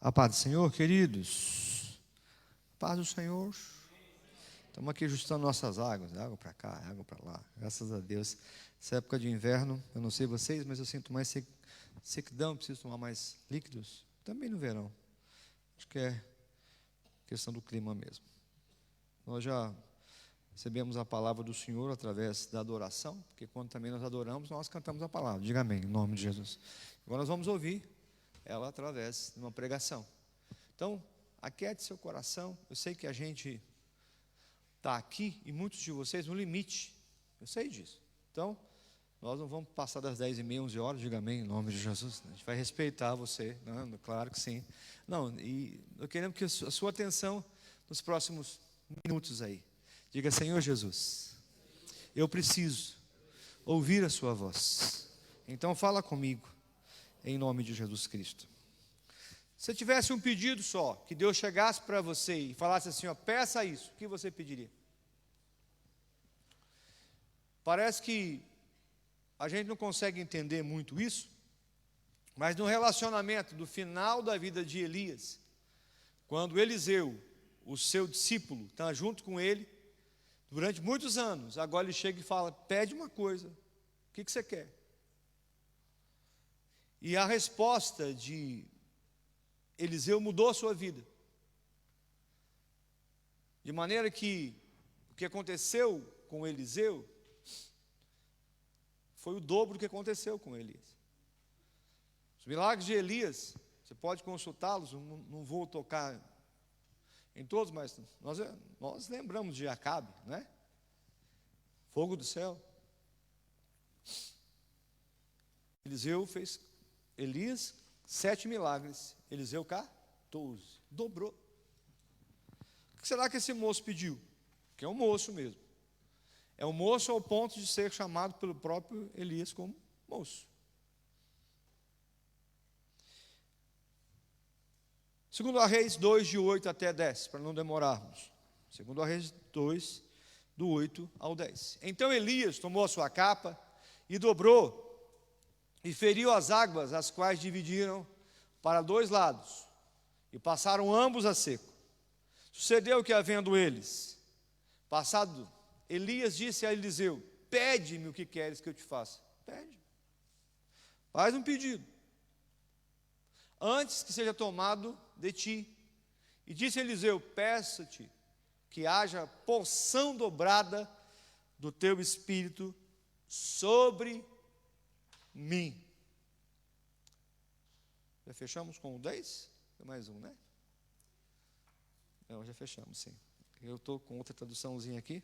A paz do Senhor, queridos. Paz do Senhor. Estamos aqui ajustando nossas águas, água para cá, água para lá. Graças a Deus. Essa época de inverno, eu não sei vocês, mas eu sinto mais sequidão, preciso tomar mais líquidos. Também no verão. Acho que é questão do clima mesmo. Nós já recebemos a palavra do Senhor através da adoração, porque quando também nós adoramos, nós cantamos a palavra. Diga amém, em nome de Jesus. Agora nós vamos ouvir ela através de uma pregação. Então, aquiete seu coração. Eu sei que a gente está aqui, e muitos de vocês, no limite. Eu sei disso. Então, nós não vamos passar das 10h30, 11 horas, diga amém, em nome de Jesus. A gente vai respeitar você, não, claro que sim. Não, e eu queremos que a sua atenção nos próximos minutos aí. Diga, Senhor Jesus, eu preciso ouvir a sua voz. Então fala comigo, em nome de Jesus Cristo. Se tivesse um pedido só, que Deus chegasse para você e falasse assim, ó, peça isso, o que você pediria? Parece que a gente não consegue entender muito isso, mas no relacionamento do final da vida de Elias, quando Eliseu, o seu discípulo, está junto com ele, durante muitos anos, agora ele chega e fala, pede uma coisa, o que você quer? E a resposta de Eliseu mudou a sua vida. De maneira que o que aconteceu com Eliseu foi o dobro do que aconteceu com Elias. Os milagres de Elias, você pode consultá-los, não vou tocar em todos, mas nós lembramos de Acabe, né? Fogo do céu. Elias, 7 milagres, Eliseu 14, dobrou. O que será que esse moço pediu? Que é um moço mesmo. É um moço ao ponto de ser chamado pelo próprio Elias como moço. Segundo a Reis 2, de 8 até 10, para não demorarmos. Segundo a Reis 2, do 8 ao 10. Então Elias tomou a sua capa e dobrou, e feriu as águas, as quais dividiram para 2 lados, e passaram ambos a seco. Sucedeu que, havendo eles passado, Elias disse a Eliseu, pede-me o que queres que eu te faça. Pede. Faz um pedido. Antes que seja tomado de ti. E disse Eliseu, peço-te que haja porção dobrada do teu espírito sobre mim. Já fechamos com o 10? Tem mais um, né? Não, já fechamos, sim. Eu estou com outra traduçãozinha aqui.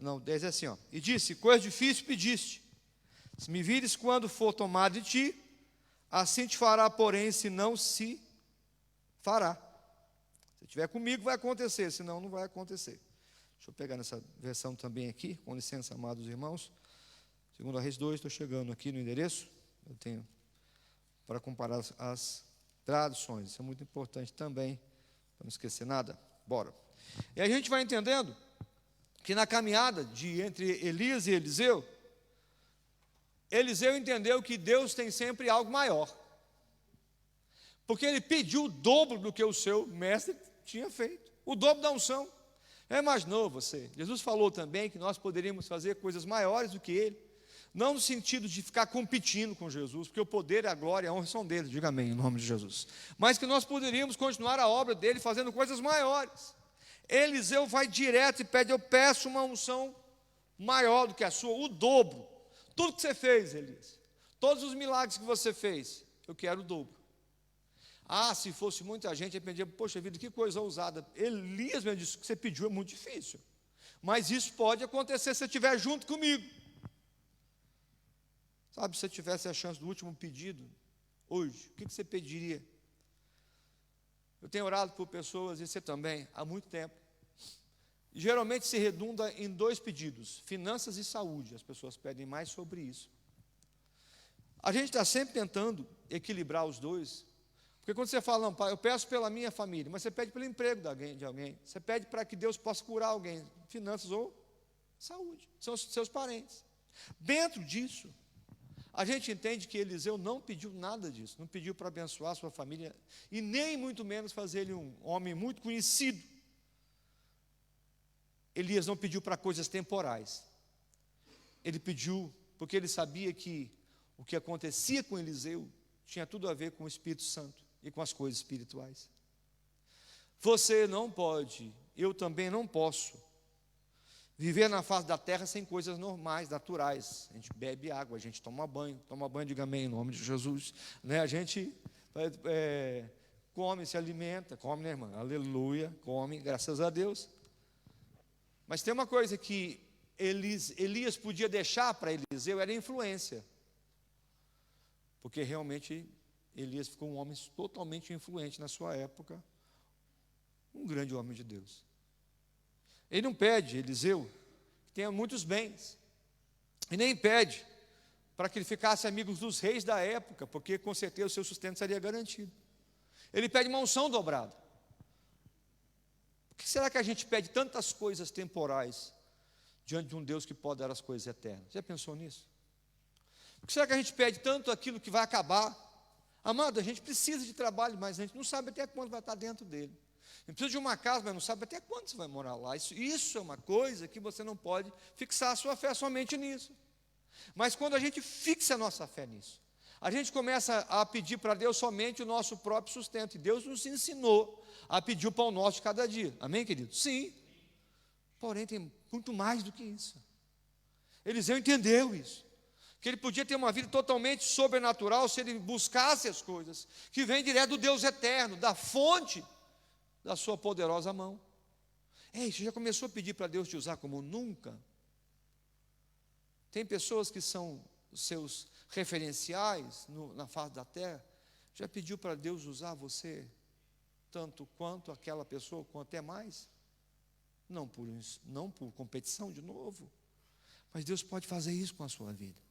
Não, 10 é assim, ó. E disse, coisa difícil pediste. Se me vires quando for tomado de ti, assim te fará, porém, se não se fará. Se estiver comigo, vai acontecer, senão não vai acontecer. Deixa eu pegar nessa versão também aqui, com licença, amados irmãos. Segundo a Reis 2, estou chegando aqui no endereço. Eu tenho para comparar as traduções. Isso é muito importante também, para não esquecer nada. Bora. E a gente vai entendendo que na caminhada entre Elias e Eliseu, Eliseu entendeu que Deus tem sempre algo maior. Porque ele pediu o dobro do que o seu mestre tinha feito. O dobro da unção. Já imaginou você? Jesus falou também que nós poderíamos fazer coisas maiores do que ele. Não no sentido de ficar competindo com Jesus, porque o poder, a glória e a honra são dele, diga amém, em nome de Jesus. Mas que nós poderíamos continuar a obra dele fazendo coisas maiores. Eliseu vai direto e pede, eu peço uma unção maior do que a sua, o dobro. Tudo que você fez, Elias, todos os milagres que você fez, eu quero o dobro. Ah, se fosse muita gente, eu pedia, poxa vida, que coisa ousada. Elias mesmo disse, o que você pediu é muito difícil. Mas isso pode acontecer se você estiver junto comigo. Sabe, se você tivesse a chance do último pedido, hoje, o que você pediria? Eu tenho orado por pessoas, e você também, há muito tempo. E geralmente se redunda em 2 pedidos, finanças e saúde. As pessoas pedem mais sobre isso. A gente está sempre tentando equilibrar os dois. Porque quando você fala, não, pai, eu peço pela minha família, mas você pede pelo emprego de alguém. Você pede para que Deus possa curar alguém, finanças ou saúde. São os seus parentes. Dentro disso, A gente entende que Eliseu não pediu nada disso, não pediu para abençoar a sua família, e nem muito menos fazer ele um homem muito conhecido. Elias não pediu para coisas temporais, ele pediu porque ele sabia que o que acontecia com Eliseu tinha tudo a ver com o Espírito Santo e com as coisas espirituais. Você não pode, eu também não posso, viver na face da terra sem coisas normais, naturais. A gente bebe água, a gente toma banho, diga amém, em nome de Jesus. Né? A gente come, se alimenta, come, né, irmã? Aleluia, come, graças a Deus. Mas tem uma coisa que Elias podia deixar para Eliseu, era a influência. Porque realmente Elias ficou um homem totalmente influente na sua época, um grande homem de Deus. Ele não pede, Eliseu, que tenha muitos bens, e nem pede para que ele ficasse amigo dos reis da época, porque com certeza o seu sustento seria garantido. Ele pede uma unção dobrada. Por que será que a gente pede tantas coisas temporais diante de um Deus que pode dar as coisas eternas? Já pensou nisso? Por que será que a gente pede tanto aquilo que vai acabar? Amado, a gente precisa de trabalho, mas a gente não sabe até quando vai estar dentro dele. A gente precisa de uma casa, mas não sabe até quando você vai morar lá. Isso é uma coisa que você não pode fixar a sua fé somente nisso. Mas quando a gente fixa a nossa fé nisso, a gente começa a pedir para Deus somente o nosso próprio sustento. E Deus nos ensinou a pedir o pão nosso de cada dia. Amém, querido? Sim. Porém, tem muito mais do que isso. Eliseu entendeu isso. Que ele podia ter uma vida totalmente sobrenatural se ele buscasse as coisas que vêm direto do Deus eterno, da fonte da sua poderosa mão. Ei, você já começou a pedir para Deus te usar como nunca? Tem pessoas que são os seus referenciais na face da terra. Já pediu para Deus usar você tanto quanto aquela pessoa, quanto até mais? Não por competição de novo, mas Deus pode fazer isso com a sua vida.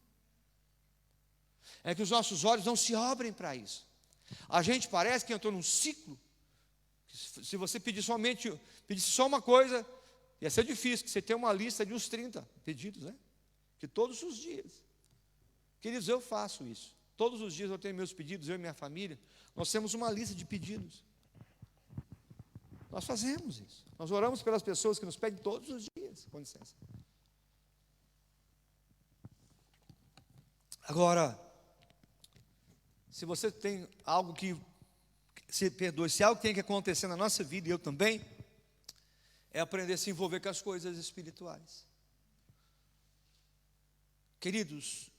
É que os nossos olhos não se abrem para isso. A gente parece que entrou num ciclo. Se você pedisse só uma coisa, ia ser difícil, que você tem uma lista de uns 30 pedidos, né? Que todos os dias. Queridos, eu faço isso. Todos os dias eu tenho meus pedidos, eu e minha família. Nós temos uma lista de pedidos. Nós fazemos isso. Nós oramos pelas pessoas que nos pedem todos os dias. Com licença. Agora, se você tem algo que se algo tem que acontecer na nossa vida, e eu também, é aprender a se envolver com as coisas espirituais. Queridos,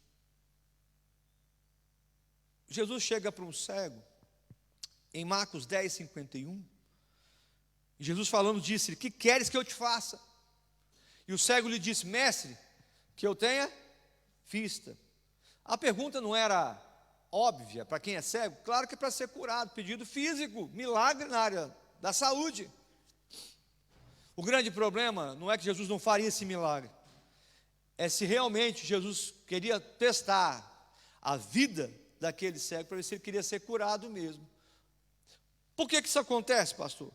Jesus chega para um cego, em Marcos 10, 51, e Jesus falando disse-lhe: que queres que eu te faça? E o cego lhe disse: mestre, que eu tenha vista. A pergunta não era óbvia para quem é cego? Claro que é para ser curado, pedido físico, milagre na área da saúde. O grande problema não é que Jesus não faria esse milagre, é se realmente Jesus queria testar a vida daquele cego para ver se ele queria ser curado mesmo. Por que isso acontece, pastor?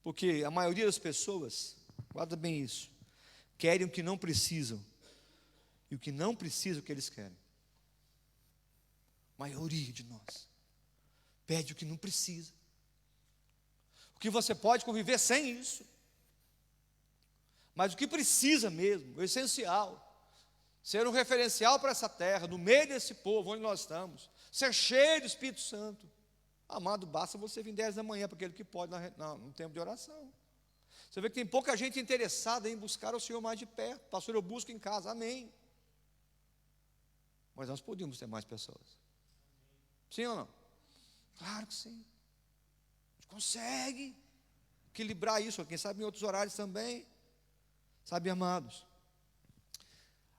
Porque a maioria das pessoas, guarda bem isso, querem o que não precisam, e o que não precisam é o que eles querem. A maioria de nós pede o que não precisa. O que você pode conviver sem isso. Mas o que precisa mesmo, o essencial, ser um referencial para essa terra, no meio desse povo onde nós estamos, ser cheio do Espírito Santo. Amado, basta você vir 10 da manhã para aquele que pode no tempo de oração. Você vê que tem pouca gente interessada em buscar o Senhor mais de perto. Pastor, eu busco em casa, amém. Mas nós podíamos ter mais pessoas. Sim ou não? Claro que sim. A gente consegue equilibrar isso, quem sabe em outros horários também. Sabe, amados,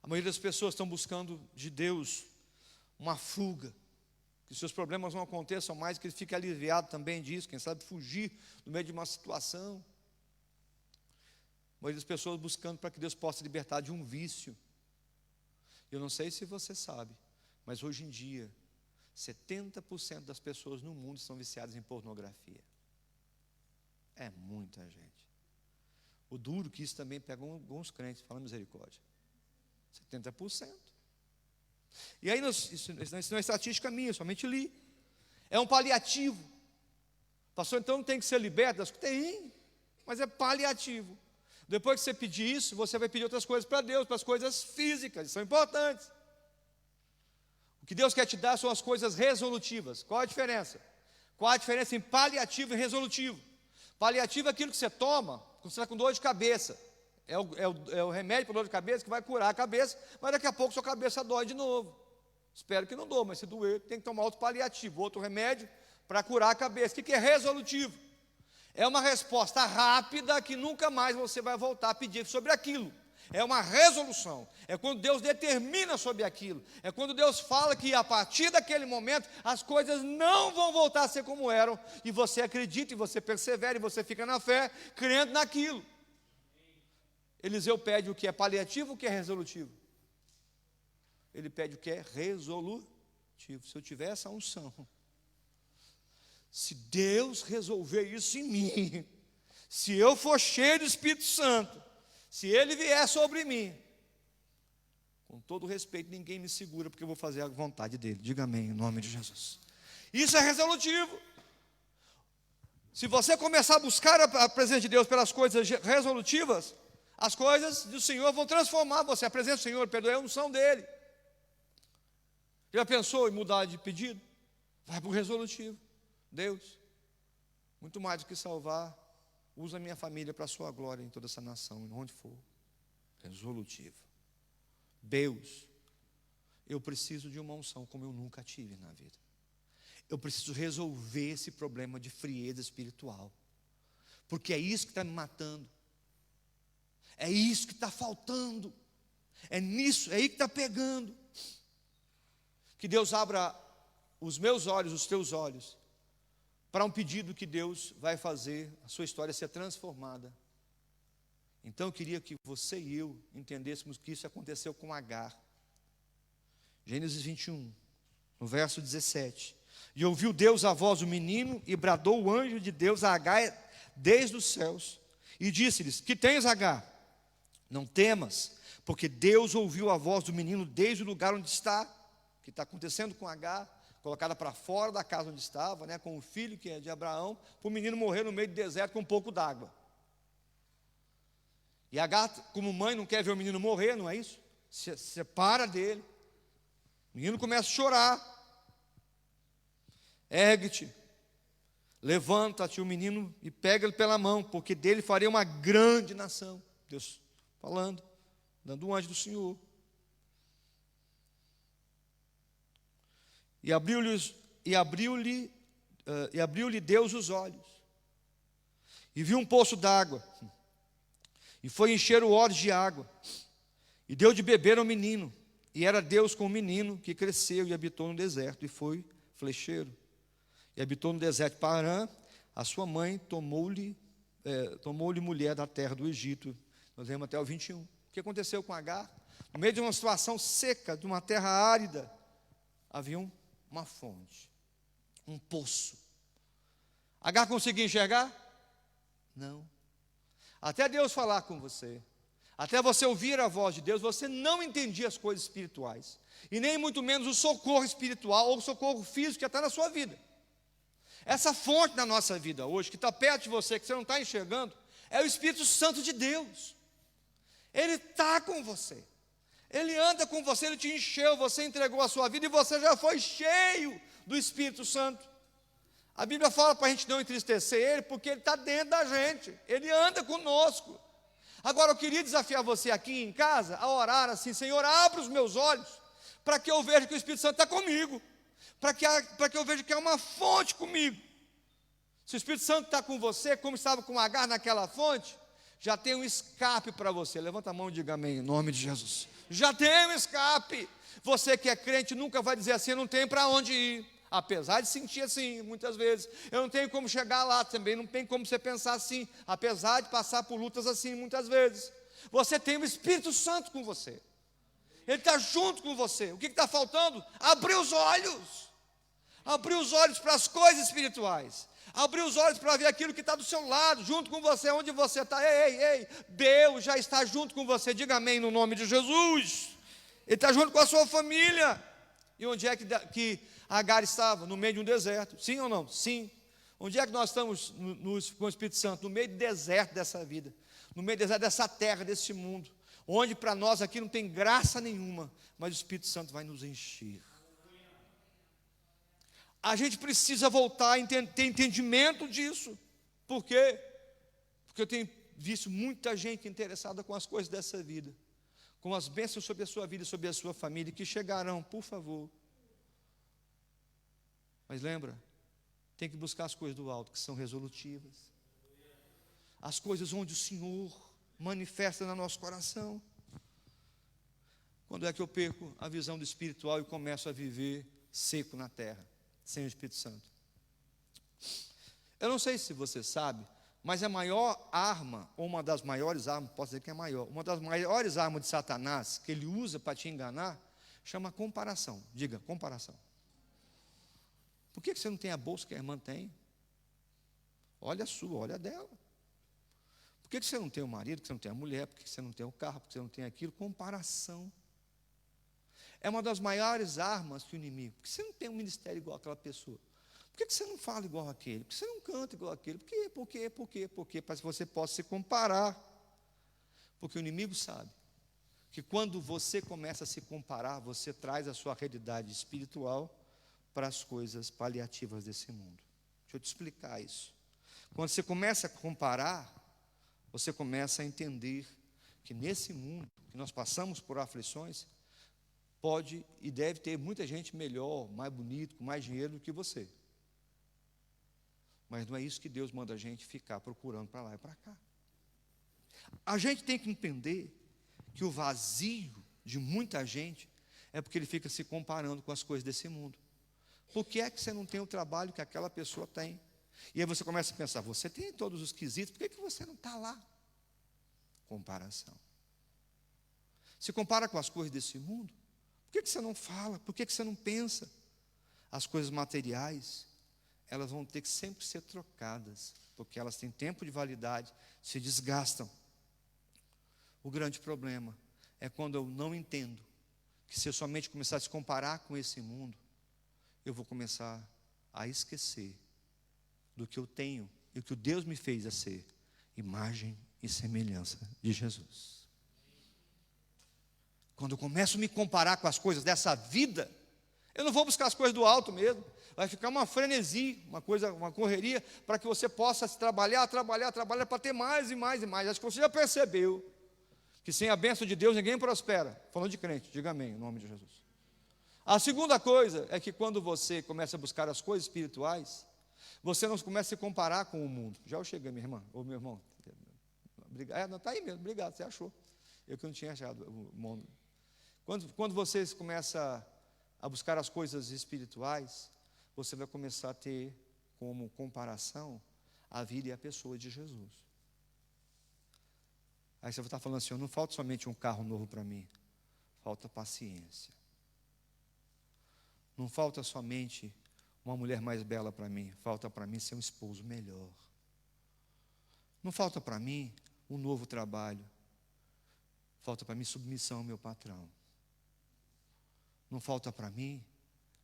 a maioria das pessoas estão buscando de Deus uma fuga, que seus problemas não aconteçam mais, que ele fique aliviado também disso, quem sabe fugir do meio de uma situação. A maioria das pessoas buscando para que Deus possa libertar de um vício. Eu não sei se você sabe, mas hoje em dia 70% das pessoas no mundo estão viciadas em pornografia. É muita gente. O duro que isso também pega alguns crentes, fala misericórdia. 70%. E aí, isso não é estatística minha, eu somente li. É um paliativo. Pastor, então não tem que ser liberto? Tem, mas é paliativo. Depois que você pedir isso, você vai pedir outras coisas para Deus, para as coisas físicas, são importantes. O que Deus quer te dar são as coisas resolutivas. Qual a diferença? Qual a diferença em paliativo e resolutivo? Paliativo é aquilo que você toma quando você está com dor de cabeça. É o remédio para dor de cabeça que vai curar a cabeça, mas daqui a pouco sua cabeça dói de novo. Espero que não doa, mas se doer, tem que tomar outro paliativo, outro remédio para curar a cabeça. O que é resolutivo? É uma resposta rápida que nunca mais você vai voltar a pedir sobre aquilo. É uma resolução. É quando Deus determina sobre aquilo. É quando Deus fala que a partir daquele momento as coisas não vão voltar a ser como eram. E você acredita, e você persevera, e você fica na fé, crendo naquilo. Eliseu pede o que é paliativo, o que é resolutivo? Ele pede o que é resolutivo. Se eu tiver essa unção, se Deus resolver isso em mim, se eu for cheio do Espírito Santo, se Ele vier sobre mim, com todo respeito, ninguém me segura, porque eu vou fazer a vontade dEle. Diga amém, em nome de Jesus. Isso é resolutivo. Se você começar a buscar a presença de Deus pelas coisas resolutivas, as coisas do Senhor vão transformar você. A presença do Senhor, perdoe a unção dEle. Já pensou em mudar de pedido? Vai para o resolutivo. Deus, muito mais do que salvar, usa a minha família para a sua glória em toda essa nação, onde for. Resolutivo. Deus, eu preciso de uma unção como eu nunca tive na vida. Eu preciso resolver esse problema de frieza espiritual, porque é isso que está me matando. É isso que está faltando. É nisso, é aí que está pegando. Que Deus abra os meus olhos, os teus olhos, para um pedido que Deus vai fazer a sua história ser transformada. Então eu queria que você e eu entendêssemos que isso aconteceu com Agar. Gênesis 21, no verso 17. E ouviu Deus a voz do menino, e bradou o anjo de Deus a Agar desde os céus, e disse-lhes: que tens, Agar? Não temas, porque Deus ouviu a voz do menino desde o lugar onde está. O que está acontecendo com Agar? Colocada para fora da casa onde estava, né, com o filho que é de Abraão, para o menino morrer no meio do deserto com um pouco d'água. E Agar, como mãe, não quer ver o menino morrer, não é isso? Se separa dele. O menino começa a chorar. Ergue-te, levanta-te o menino e pega-lhe pela mão, porque dele farei uma grande nação. Deus falando, dando um anjo do Senhor. E abriu-lhe Deus os olhos, e viu um poço d'água, e foi encher o odre de água, e deu de beber ao menino, e era Deus com o menino, que cresceu e habitou no deserto, e foi flecheiro, e habitou no deserto de Parã. A sua mãe tomou-lhe mulher da terra do Egito. Nós vemos até o 21. O que aconteceu com Agar? No meio de uma situação seca, de uma terra árida, havia uma fonte, um poço. Agar conseguia enxergar? Não. Até Deus falar com você, até você ouvir a voz de Deus, você não entendia as coisas espirituais, e nem muito menos o socorro espiritual ou o socorro físico que está na sua vida. Essa fonte na nossa vida hoje, que está perto de você, que você não está enxergando, é o Espírito Santo de Deus. Ele está com você. Ele anda com você, Ele te encheu, você entregou a sua vida e você já foi cheio do Espírito Santo. A Bíblia fala para a gente não entristecer Ele, porque Ele está dentro da gente, Ele anda conosco. Agora eu queria desafiar você aqui em casa a orar assim: Senhor, abre os meus olhos, para que eu veja que o Espírito Santo está comigo, para que eu veja que há uma fonte comigo. Se o Espírito Santo está com você, como estava com Agar naquela fonte, já tem um escape para você. Levanta a mão e diga amém, em nome de Jesus. Já tem um escape. Você que é crente nunca vai dizer assim: eu não tenho para onde ir. Apesar de sentir assim, muitas vezes, eu não tenho como chegar lá também, não tem como você pensar assim, apesar de passar por lutas assim, muitas vezes. Você tem o Espírito Santo com você, Ele está junto com você. O que está faltando? Abrir os olhos para as coisas espirituais, abrir os olhos para ver aquilo que está do seu lado, junto com você, onde você está. Ei, Deus já está junto com você, diga amém no nome de Jesus. Ele está junto com a sua família. E onde é que Agar estava? No meio de um deserto. Sim ou não? Sim. Onde é que nós estamos com o Espírito Santo? No meio do deserto dessa vida. No meio do deserto dessa terra, desse mundo. Onde para nós aqui não tem graça nenhuma. Mas o Espírito Santo vai nos encher. A gente precisa voltar a ter entendimento disso. Por quê? Porque eu tenho visto muita gente interessada com as coisas dessa vida. Com as bênçãos sobre a sua vida e sobre a sua família, que chegarão, por favor. Mas lembra, tem que buscar as coisas do alto, que são resolutivas. As coisas onde o Senhor manifesta no nosso coração. Quando é que eu perco a visão do espiritual e começo a viver seco na terra, sem o Espírito Santo? Eu não sei se você sabe, mas a maior arma, ou uma das maiores armas, posso dizer que é maior, uma das maiores armas de Satanás, que ele usa para te enganar, chama comparação. Diga, comparação. Por que você não tem a bolsa que a irmã tem? Olha a sua, olha a dela. Por que você não tem o marido, que você não tem a mulher, por que você não tem o carro, por que você não tem aquilo? Comparação. É uma das maiores armas que o inimigo. Por que você não tem um ministério igual àquela pessoa? Por que você não fala igual àquele? Por que você não canta igual àquele? Por quê? Para que você possa se comparar. Porque o inimigo sabe que quando você começa a se comparar, você traz a sua realidade espiritual para as coisas paliativas desse mundo. Deixa eu te explicar isso. Quando você começa a comparar, você começa a entender que nesse mundo, que nós passamos por aflições, pode e deve ter muita gente melhor, mais bonito, com mais dinheiro do que você. Mas não é isso que Deus manda a gente ficar procurando para lá e para cá. A gente tem que entender que o vazio de muita gente é porque ele fica se comparando com as coisas desse mundo. Por que é que você não tem o trabalho que aquela pessoa tem? E aí você começa a pensar, você tem todos os quesitos, por que você não está lá? Comparação. Se compara com as coisas desse mundo, por que você não fala? Por que você não pensa? As coisas materiais, elas vão ter que sempre ser trocadas, porque elas têm tempo de validade, se desgastam. O grande problema é quando eu não entendo que se eu somente começar a se comparar com esse mundo, eu vou começar a esquecer do que eu tenho e o que Deus me fez a ser, imagem e semelhança de Jesus. Quando eu começo a me comparar com as coisas dessa vida, eu não vou buscar as coisas do alto mesmo. Vai ficar uma frenesi, uma correria, para que você possa trabalhar para ter mais e mais e mais. Acho que você já percebeu que sem a bênção de Deus ninguém prospera. Falando de crente, diga amém, em nome de Jesus. A segunda coisa é que quando você começa a buscar as coisas espirituais, você não começa a se comparar com o mundo. Já eu cheguei, minha irmã, ou meu irmão. Não, está aí mesmo, obrigado, você achou. Eu que não tinha achado o mundo. Quando você começa a buscar as coisas espirituais, você vai começar a ter como comparação a vida e a pessoa de Jesus. Aí você vai estar falando assim, não falta somente um carro novo para mim, falta paciência. Não falta somente uma mulher mais bela para mim, falta para mim ser um esposo melhor. Não falta para mim um novo trabalho, falta para mim submissão ao meu patrão. Não falta para mim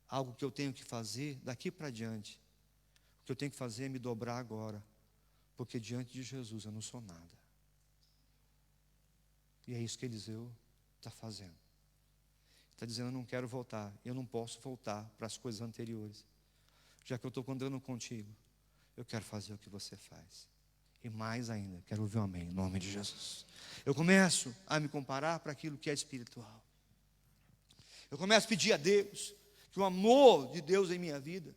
algo que eu tenho que fazer daqui para diante. O que eu tenho que fazer é me dobrar agora, porque diante de Jesus eu não sou nada. E é isso que Eliseu está fazendo. Está dizendo, eu não quero voltar, eu não posso voltar para as coisas anteriores. Já que eu estou andando contigo, eu quero fazer o que você faz. E mais ainda, quero ouvir um amém, em nome de Jesus. Eu começo a me comparar para aquilo que é espiritual. Eu começo a pedir a Deus, que o amor de Deus em minha vida,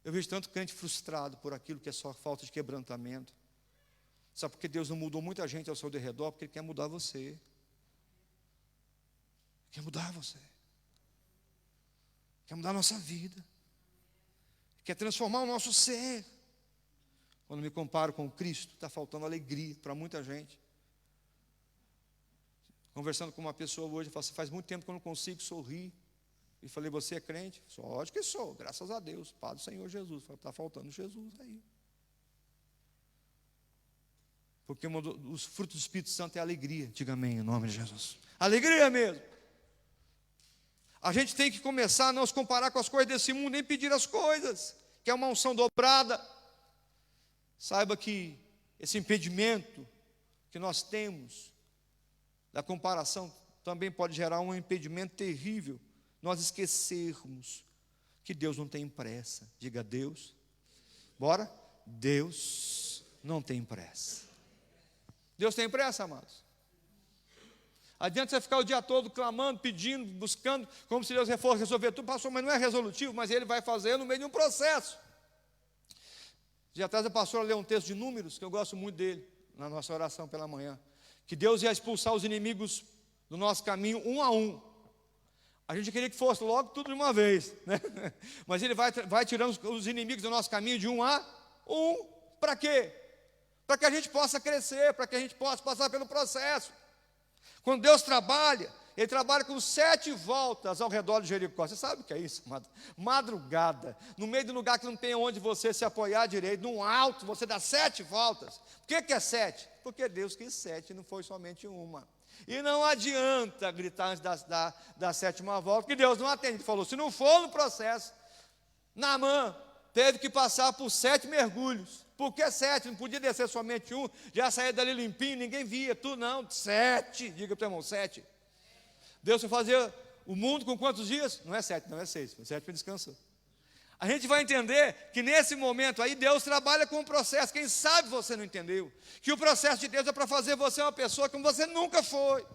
eu vejo tanto crente frustrado por aquilo que é só falta de quebrantamento. Sabe por que Deus não mudou muita gente ao seu derredor? Porque Ele quer mudar você. Quer mudar você. Quer mudar a nossa vida. Quer transformar o nosso ser. Quando me comparo com Cristo, está faltando alegria para muita gente. Conversando com uma pessoa hoje, eu falo assim, faz muito tempo que eu não consigo sorrir. E falei, você é crente? Sou, lógico que sou, graças a Deus, Pai do Senhor Jesus. Está faltando Jesus aí. Porque os frutos do Espírito Santo é alegria. Diga amém, em nome de Jesus. Alegria mesmo. A gente tem que começar a não se comparar com as coisas desse mundo, nem pedir as coisas, que é uma unção dobrada. Saiba que esse impedimento que nós temos da comparação também pode gerar um impedimento terrível, nós esquecermos que Deus não tem pressa. Diga: Deus, bora? Deus não tem pressa. Deus tem pressa, amados? Adianta você ficar o dia todo clamando, pedindo, buscando, como se Deus fosse resolver tudo. Pastor, mas não é resolutivo, mas Ele vai fazer no meio de um processo. Dia atrás a pastora leu um texto de Números, que eu gosto muito dele, na nossa oração pela manhã, que Deus ia expulsar os inimigos do nosso caminho, um a um. A gente queria que fosse logo tudo de uma vez, né? Mas Ele vai tirando os inimigos do nosso caminho de um a um. Para quê? Para que a gente possa crescer, para que a gente possa passar pelo processo. Quando Deus trabalha, Ele trabalha com 7 voltas ao redor de Jericó. Você sabe o que é isso, amado? Madrugada, no meio de um lugar que não tem onde você se apoiar direito, num alto, você dá 7 voltas. Por que é 7? Porque Deus quis 7, não foi somente uma. E não adianta gritar antes da 7ª volta, porque Deus não atende. Ele falou: se não for no processo, Naamã teve que passar por 7 mergulhos. Por que 7? Não podia descer somente um, já saía dali limpinho, ninguém via, tudo não. 7, diga para o irmão, 7. Deus foi fazer o mundo com quantos dias? Não é 7, não é 6, foi 7 para descansar. A gente vai entender que nesse momento aí Deus trabalha com um processo. Quem sabe você não entendeu que o processo de Deus é para fazer você uma pessoa como você nunca foi.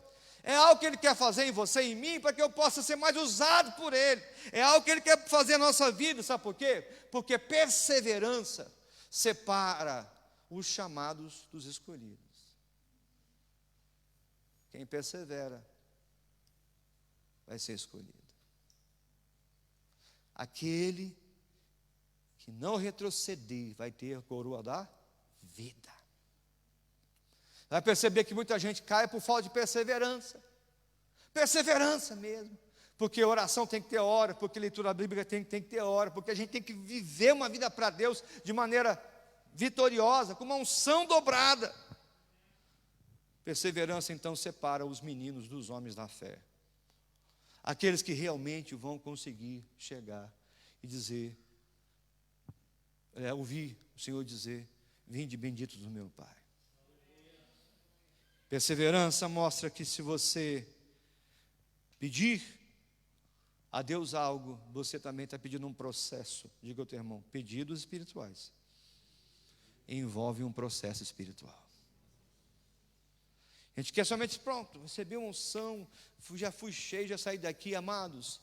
É algo que Ele quer fazer em você e em mim, para que eu possa ser mais usado por Ele. É algo que Ele quer fazer na nossa vida, sabe por quê? Porque perseverança separa os chamados dos escolhidos. Quem persevera vai ser escolhido. Aquele que não retroceder vai ter a coroa da vida. Vai perceber que muita gente cai por falta de perseverança. Perseverança mesmo. Porque oração tem que ter hora, porque leitura bíblica tem que ter hora, porque a gente tem que viver uma vida para Deus de maneira vitoriosa, com uma unção dobrada. Perseverança então separa os meninos dos homens da fé. Aqueles que realmente vão conseguir chegar e dizer, ouvir o Senhor dizer: vinde benditos do meu Pai. Perseverança mostra que se você pedir a Deus algo, você também está pedindo um processo. Diga ao teu irmão: pedidos espirituais envolve um processo espiritual. A gente quer somente, pronto, receber uma unção, já fui cheio, já saí daqui, amados.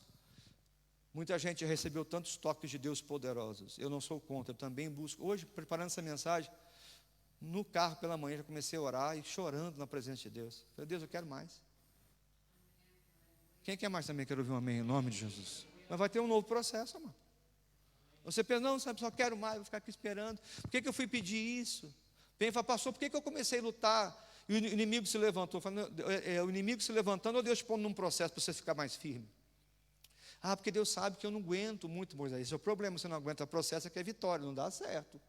Muita gente já recebeu tantos toques de Deus poderosos. Eu não sou contra, eu também busco. Hoje, preparando essa mensagem, no carro pela manhã, já comecei a orar e chorando na presença de Deus. Falei: Deus, eu quero mais. Quem quer mais também? Quero ouvir um amém em nome de Jesus. Mas vai ter um novo processo, amado. Você pensa: não, sabe, só quero mais, vou ficar aqui esperando. Por que eu fui pedir isso? Vem e fala: pastor, por que eu comecei a lutar e o inimigo se levantou? O inimigo se levantando, ou Deus te pondo num processo para você ficar mais firme? Ah, porque Deus sabe que eu não aguento muito, Moisés. Esse é o problema, você não aguenta o processo, é que é vitória, não dá certo.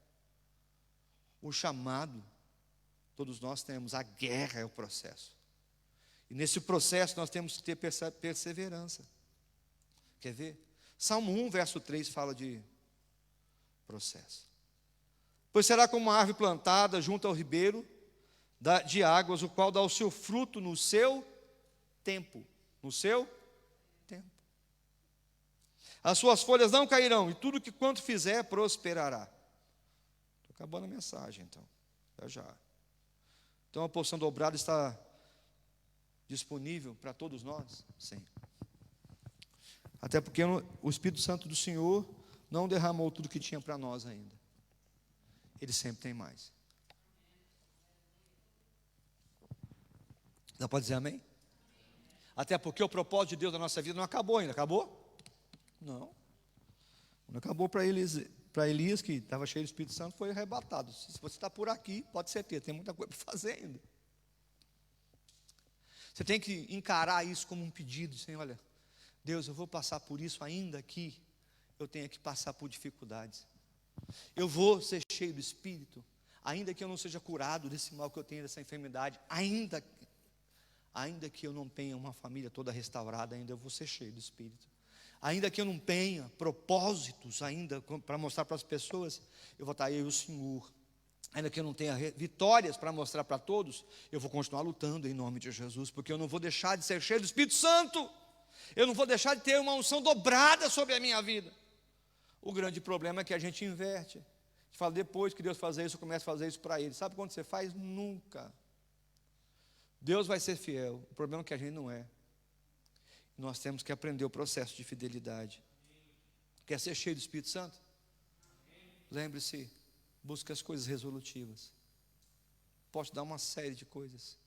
O chamado, todos nós temos, a guerra é o processo. E nesse processo nós temos que ter perseverança. Quer ver? Salmo 1, verso 3 fala de processo. Pois será como uma árvore plantada junto ao ribeiro de águas, o qual dá o seu fruto no seu tempo. No seu tempo. As suas folhas não cairão, e tudo que quanto fizer prosperará. Estou acabando a mensagem, então. Já. Então a porção dobrada está disponível para todos nós? Sim. Até porque o Espírito Santo do Senhor não derramou tudo que tinha para nós ainda. Ele sempre tem mais. Não pode dizer amém? Até porque o propósito de Deus na nossa vida não acabou ainda. Acabou? Não. Não acabou para Elias, que estava cheio do Espírito Santo, foi arrebatado. Se você está por aqui, pode ser ter, tem muita coisa para fazer ainda. Você tem que encarar isso como um pedido, assim: olha, Deus, eu vou passar por isso ainda que eu tenha que passar por dificuldades. Eu vou ser cheio do Espírito, ainda que eu não seja curado desse mal que eu tenho, dessa enfermidade, ainda ainda que eu não tenha uma família toda restaurada, ainda eu vou ser cheio do Espírito. Ainda que eu não tenha propósitos ainda para mostrar para as pessoas, eu vou estar aí o Senhor. Ainda que eu não tenha vitórias para mostrar para todos, eu vou continuar lutando em nome de Jesus, porque eu não vou deixar de ser cheio do Espírito Santo. Eu não vou deixar de ter uma unção dobrada sobre a minha vida. O grande problema é que a gente inverte. A gente fala, depois que Deus fazer isso, eu começo a fazer isso para Ele. Sabe quando você faz? Nunca. Deus vai ser fiel. O problema é que a gente não é. Nós temos que aprender o processo de fidelidade. Quer ser cheio do Espírito Santo? Lembre-se, busque as coisas resolutivas. Posso dar uma série de coisas,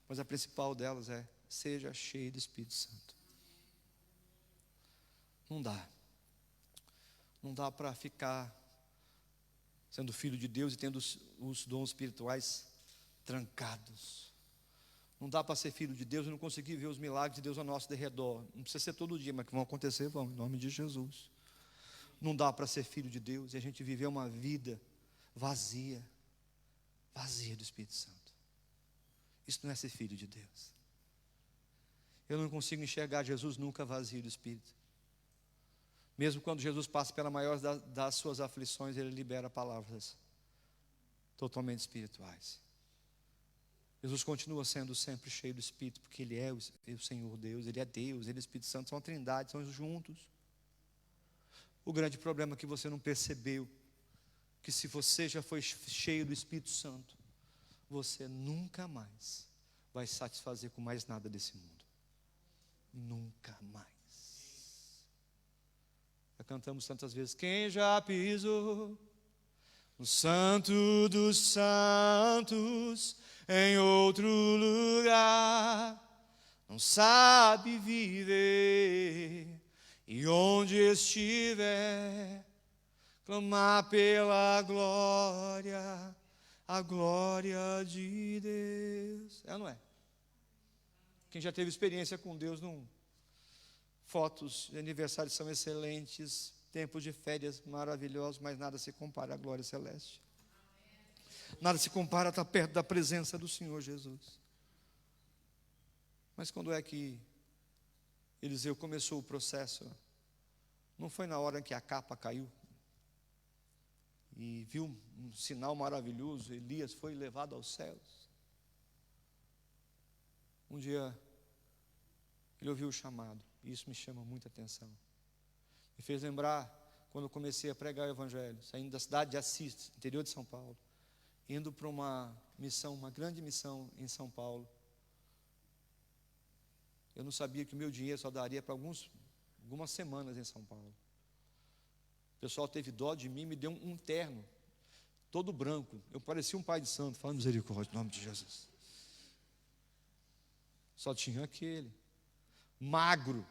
mas a principal delas é: seja cheio do Espírito Santo. Não dá. Não dá para ficar sendo filho de Deus e tendo os dons espirituais trancados. Não dá para ser filho de Deus e não conseguir ver os milagres de Deus ao nosso redor. Não precisa ser todo dia, mas que vão acontecer, vão, em nome de Jesus. Não dá para ser filho de Deus e a gente viver uma vida vazia do Espírito Santo. Isso não é ser filho de Deus. Eu não consigo enxergar Jesus nunca vazio do Espírito. Mesmo quando Jesus passa pela maior das suas aflições, Ele libera palavras totalmente espirituais. Jesus continua sendo sempre cheio do Espírito, porque Ele é o Senhor Deus, Ele é Deus, Ele é o Espírito Santo, são a trindade, são juntos. O grande problema é que você não percebeu que se você já foi cheio do Espírito Santo, você nunca mais vai se satisfazer com mais nada desse mundo. Nunca mais. Já cantamos tantas vezes: quem já pisou no Santo dos Santos, em outro lugar, não sabe viver, e onde estiver, clamar pela glória, a glória de Deus. É ou não é? Quem já teve experiência com Deus, não. Fotos de aniversário são excelentes, tempos de férias maravilhosos, mas nada se compara à glória celeste. Nada se compara a estar perto da presença do Senhor Jesus. Mas quando é que Eliseu começou o processo? Não foi na hora em que a capa caiu e viu um sinal maravilhoso, Elias foi levado aos céus. Um dia ele ouviu o chamado, e isso me chama muita atenção. Me fez lembrar quando eu comecei a pregar o Evangelho, saindo da cidade de Assis, interior de São Paulo, indo para uma missão, uma grande missão em São Paulo. Eu não sabia que o meu dinheiro só daria para algumas semanas em São Paulo. O pessoal teve dó de mim, me deu um terno, todo branco. Eu parecia um pai de santo, falando misericórdia, em nome de Jesus. Só tinha aquele, magro.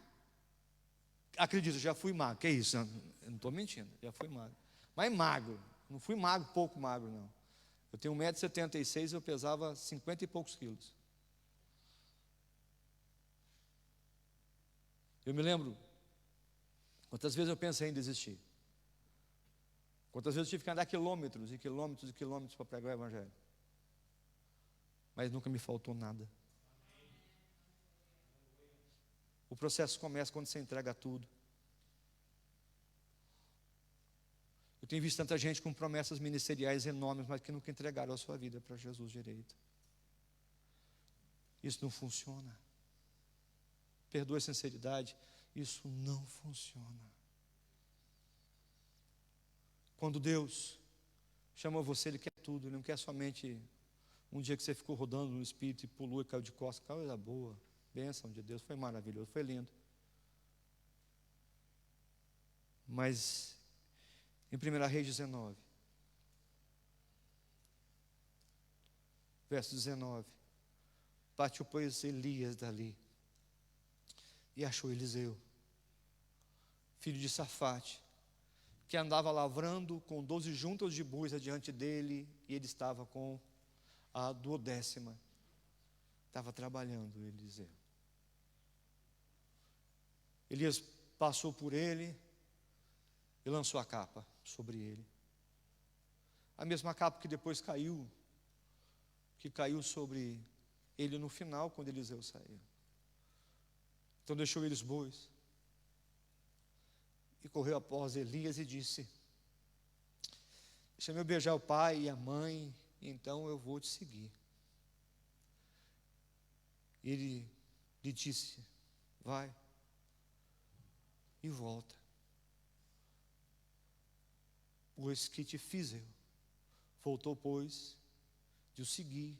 Acredito, já fui magro, que é isso? Eu não estou mentindo, já fui magro. Mas magro, não fui magro, pouco magro não. Eu tenho 1,76 m, eu pesava 50 e poucos quilos. Eu me lembro quantas vezes eu pensei em desistir. Quantas vezes eu tive que andar quilômetros e quilômetros e quilômetros para pregar o Evangelho. Mas nunca me faltou nada. O processo começa quando você entrega tudo. Eu tenho visto tanta gente com promessas ministeriais enormes, mas que nunca entregaram a sua vida para Jesus direito. Isso não funciona. Perdoe a sinceridade, isso não funciona. Quando Deus chamou você, Ele quer tudo. Ele não quer somente um dia que você ficou rodando no Espírito e pulou e caiu de costas. Coisa boa, bênção de Deus, foi maravilhoso, foi lindo. Mas em 1 Reis 19, verso 19, partiu, pois, Elias dali e achou Eliseu, filho de Safate, que andava lavrando com 12 juntas de bois adiante dele, e ele estava com a 12ª. Estava trabalhando Eliseu. Elias passou por ele e lançou a capa sobre ele. A mesma capa que depois caiu, sobre ele no final, quando Eliseu saiu. Então deixou ele os bois e correu após Elias e disse: deixa eu beijar o pai e a mãe, então eu vou te seguir. Ele lhe disse: vai e volta, pois que te fiz eu. Voltou, pois, de o seguir,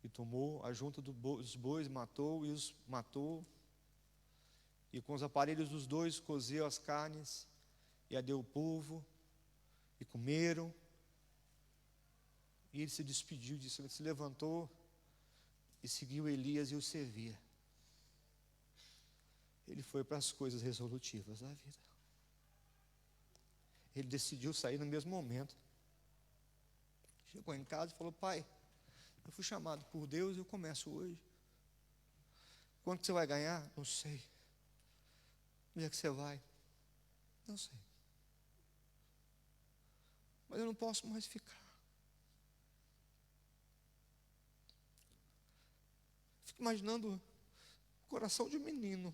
e tomou a junta dos bois, matou e os matou, e com os aparelhos dos dois cozeu as carnes, e a deu ao povo, e comeram. E ele se despediu disso, ele se levantou e seguiu Elias e o servia. Ele foi para as coisas resolutivas da vida. Ele decidiu sair no mesmo momento. Chegou em casa e falou: pai, eu fui chamado por Deus e eu começo hoje. Quanto que você vai ganhar? Não sei. Onde é que você vai? Não sei. Mas eu não posso mais ficar. Fico imaginando o coração de um menino.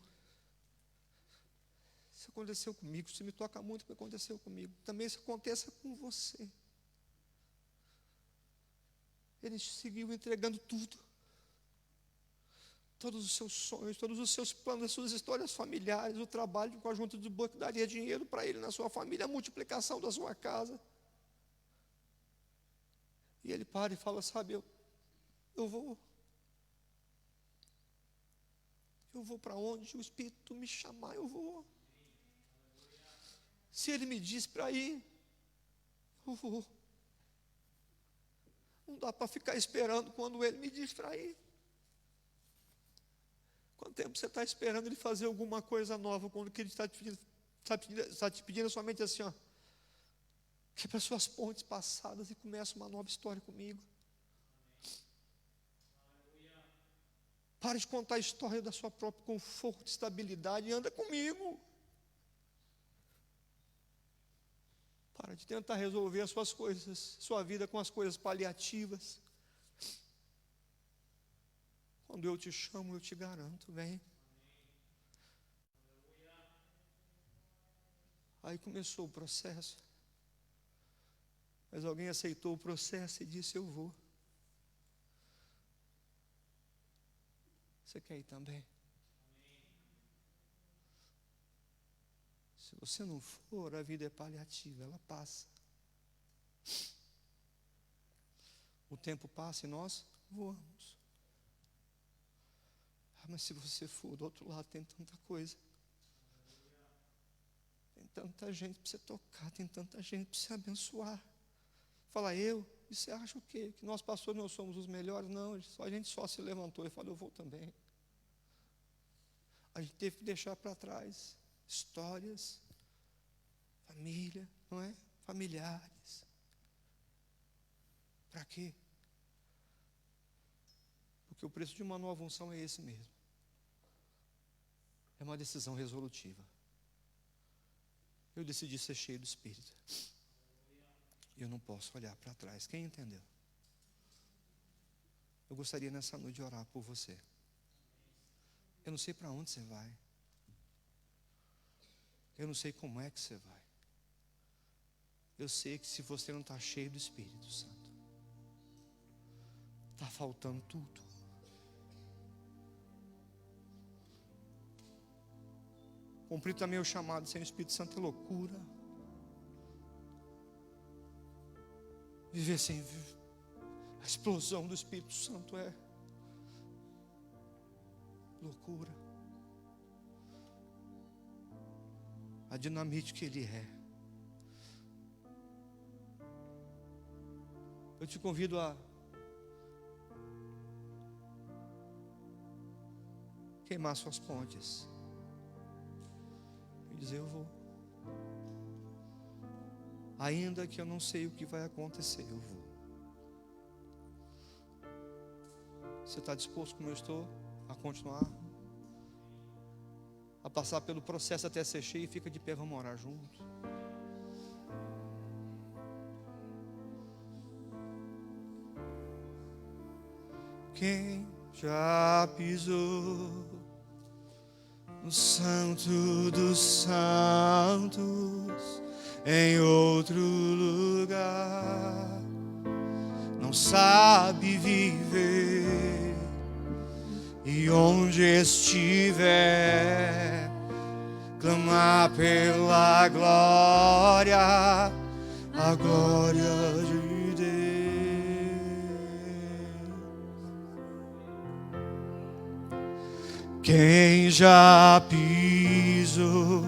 Isso aconteceu comigo, isso me toca muito o que aconteceu comigo. Também isso aconteça com você. Ele seguiu entregando tudo. Todos os seus sonhos, todos os seus planos, as suas histórias familiares, o trabalho com a junta do boi que daria dinheiro para ele na sua família, a multiplicação da sua casa. E ele para e fala: sabe, eu vou para onde o Espírito me chamar, eu vou. Se ele me diz para ir, eu vou. Não dá para ficar esperando quando ele me diz para ir. Quanto tempo você está esperando ele fazer alguma coisa nova, quando que ele está te pedindo somente assim, ó, quebra suas pontes passadas e começa uma nova história comigo. Pare de contar a história da sua própria conforto, estabilidade e anda comigo. Para de tentar resolver as suas coisas, sua vida com as coisas paliativas. Quando eu te chamo, eu te garanto, vem. Aí começou o processo. Mas alguém aceitou o processo e disse: eu vou. Você quer ir também? Se você não for, a vida é paliativa, ela passa. O tempo passa e nós voamos. Mas se você for, do outro lado tem tanta coisa. Tem tanta gente para você tocar, tem tanta gente para você abençoar. Fala: e você acha o quê? Que nós pastores não somos os melhores? Não, a gente só se levantou e falou: eu vou também. A gente teve que deixar para trás histórias, família, não é? Familiares. Para quê? Porque o preço de uma nova unção é esse mesmo. É uma decisão resolutiva. Eu decidi ser cheio do Espírito. E eu não posso olhar para trás. Quem entendeu? Eu gostaria nessa noite de orar por você. Eu não sei para onde você vai. Eu não sei como é que você vai. Eu sei que se você não está cheio do Espírito Santo, está faltando tudo. Cumprir também o chamado sem o Espírito Santo é loucura. Viver sem a explosão do Espírito Santo é loucura. A dinamite que Ele é. Eu te convido a queimar suas pontes e dizer: eu vou. Ainda que eu não sei o que vai acontecer, eu vou. Você está disposto, como eu estou, a continuar? A passar pelo processo até ser cheio? Fica de pé, vamos orar juntos. Quem já pisou no Santo dos Santos, em outro lugar. Não sabe viver, e onde estiver, clamar pela glória, a glória de Deus. Quem já pisou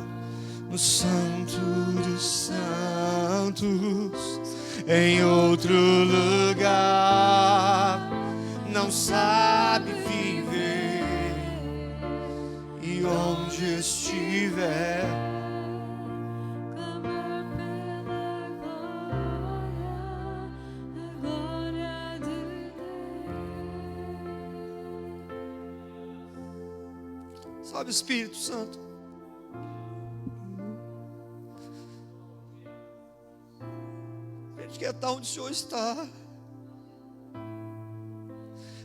no Santo dos Santos, em outro lugar, não sabe viver, e onde estiver, clamar pela glória, a glória de Deus. sabe, Espírito Santo, a gente quer estar onde o Senhor está.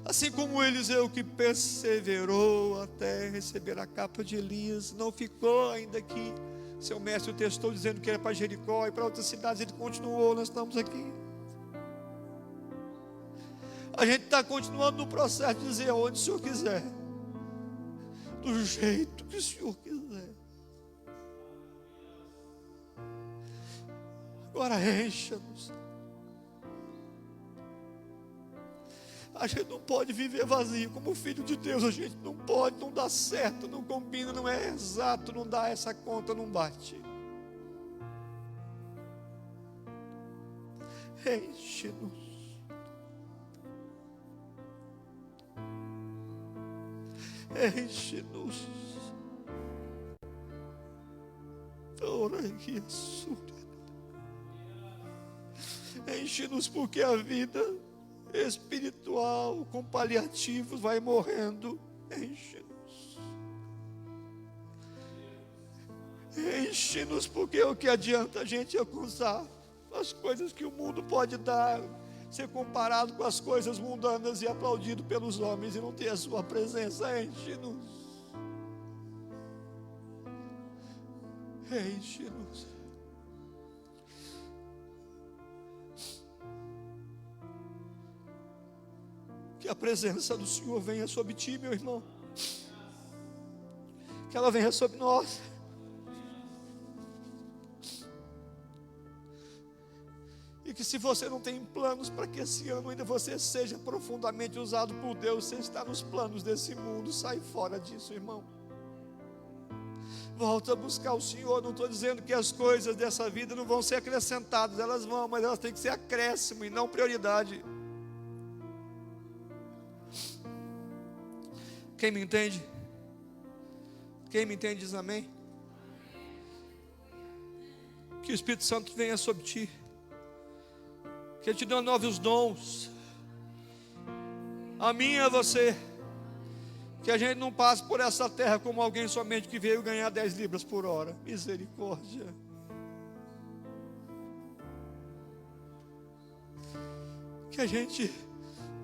Assim como Eliseu, que perseverou até receber a capa de Elias, não ficou ainda aqui. Seu mestre o testou dizendo que era para Jericó e para outras cidades. Ele continuou, nós estamos aqui. A gente está continuando no processo de dizer onde o Senhor quiser, do jeito que o Senhor quiser. Agora encha-nos. A gente não pode viver vazio como filho de Deus. A gente não pode, não dá certo, não combina, não é exato, não dá, essa conta não bate. Enche-nos. Enche-nos. Ora aqui, enche-nos, porque a vida espiritual com paliativos vai morrendo. Enche-nos. Enche-nos, porque o que adianta a gente alcançar as coisas que o mundo pode dar, ser comparado com as coisas mundanas e aplaudido pelos homens, e não ter a sua presença. Enche-nos. Enche-nos. Que a presença do Senhor venha sobre ti, meu irmão. Que ela venha sobre nós. E que, se você não tem planos para que esse ano ainda você seja profundamente usado por Deus, você está nos planos desse mundo, sai fora disso, irmão. Volta a buscar o Senhor. Não estou dizendo que as coisas dessa vida não vão ser acrescentadas, elas vão, mas elas têm que ser acréscimo e não prioridade. Quem me entende? Quem me entende diz amém. Que o Espírito Santo venha sobre ti, que Ele te dê novos dons, a mim e a você. Que a gente não passe por essa terra como alguém somente que veio ganhar 10 libras por hora. Misericórdia. Que a gente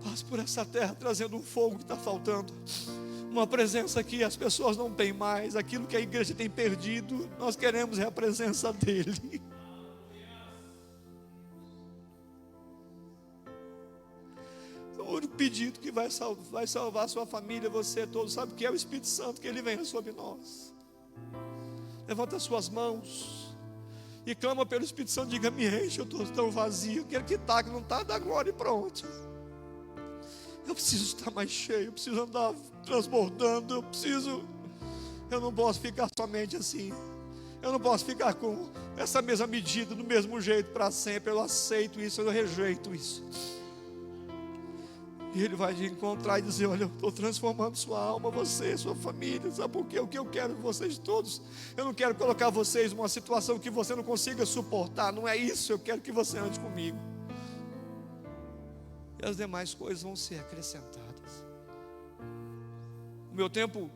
passe por essa terra trazendo um fogo que está faltando, uma presença que as pessoas não têm mais, aquilo que a igreja tem perdido. Nós queremos é a presença dEle. O único pedido que vai salvar a sua família, você todo, sabe o que é? O Espírito Santo, que Ele venha sobre nós. Levanta as suas mãos e clama pelo Espírito Santo. Diga: me enche, eu estou tão vazio, quero que está, que não está, dá glória e pronto. Eu preciso estar mais cheio, eu preciso andar transbordando, eu não posso ficar somente assim. Eu não posso ficar com essa mesma medida, do mesmo jeito para sempre. Eu aceito isso, eu rejeito isso. E Ele vai te encontrar e dizer: olha, eu estou transformando sua alma, você, sua família. Sabe por quê? O que eu quero de vocês todos, eu não quero colocar vocês numa situação que você não consiga suportar. Não é isso, eu quero que você ande comigo. E as demais coisas vão ser acrescentadas. O meu tempo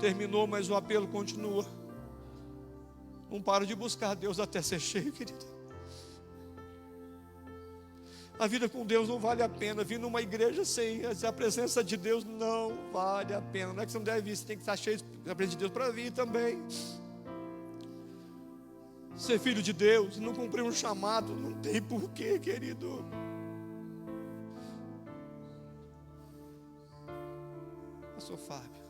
terminou, mas o apelo continua. Não paro de buscar Deus até ser cheio, querido. A vida com Deus não vale a pena. Vir numa igreja sem a presença de Deus não vale a pena. Não é que você não deve vir, você tem que estar cheio da presença de Deus para vir também. Ser filho de Deus, não cumprir um chamado, não tem porquê, querido. Pastor Fábio.